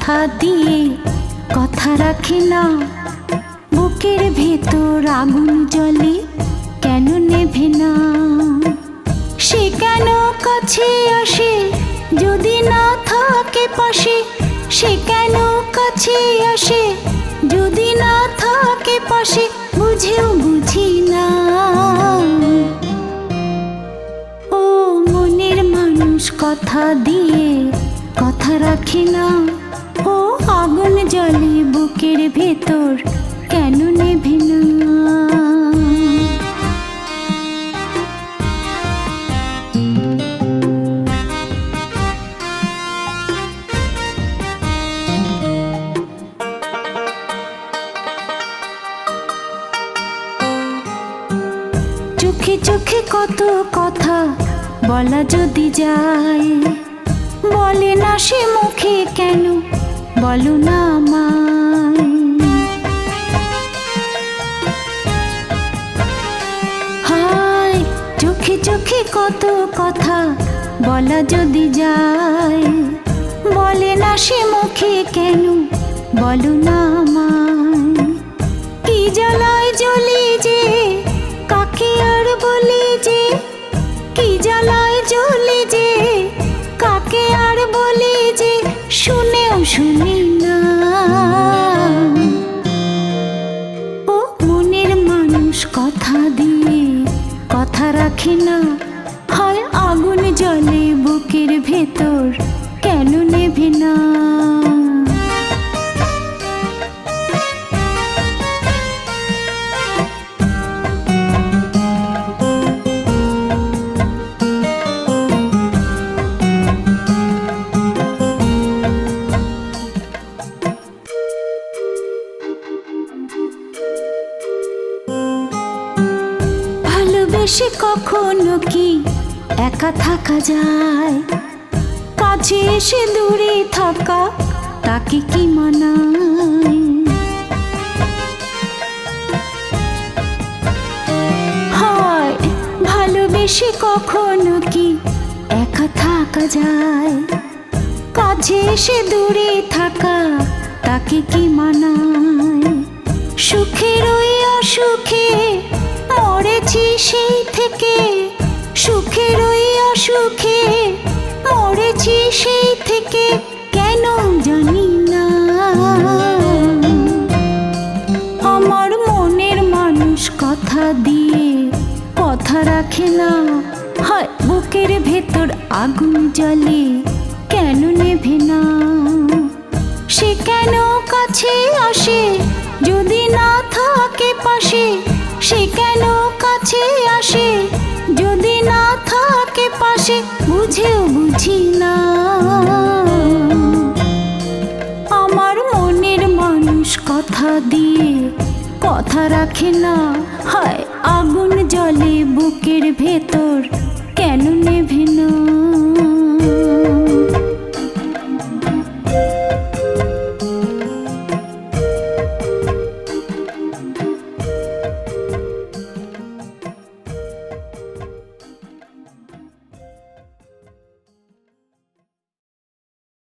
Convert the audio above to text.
কথা দিয়ে কথা রাখে না। বুকের ভেতর আগুন জ্বলে কেন নেভে না? সে কেন কাছে আসে যদি না থাকে পাশে? সে কেন কাছে আসে যদি না থাকে পাশে? বুঝেও বুঝি না। ও মনের মানুষ কথা দিয়ে কথা রাখে না। ও আগুন জ্বলে বুকের ভেতর কেন নেভে না? চোখে চোখে কত কথা বলা যদি যায়, বলে না সে মুখে কেন বলো না আমায়? হায় চোখে চোখে কত কথা বলা যদি যায়, বলে না সে মুখে কেন বলো না আমায়? কি জ্বালায় জ্বলি যে কাকে আর বলি যে, কি জ্বালায় জ্বলি যে কাকে আর বলি যে, শুনেও শুনি না। ও মনের মানুষ কথা দিয়ে কথা রাখে না। হয় আগুন জ্বলে বুকের ভেতর কেন নেভে না? ভালোবেসে কখনো কি একা থাকা যায়? কাছে এসে দূরে থাকা তাকে কি মানায়? হয় ভালোবেসে কখনো কি একা থাকা যায়? কাছে এসে দূরে থাকা তাকে কি মানায়? সুখের ওই অসুখে মরেছি সেই থেকে, সুখের ওই অসুখে মরেছি সেই থেকে, কেন জানি না। আমার মনের মানুষ কথা দিয়ে কথা রাখে না। হয় বুকের ভেতর আগুন জ্বলে কেন নেভে না? সে কেন কাছে আসে যদি না থাকে পাশে? সে কেন কাছে আসে যদি না থাকে পাশে? বুঝেও বুঝি না। আমার মনের মানুষ কথা দিয়ে কথা রাখে না। হয় আগুন জ্বলে বুকের ভেতর কেন নেভে না?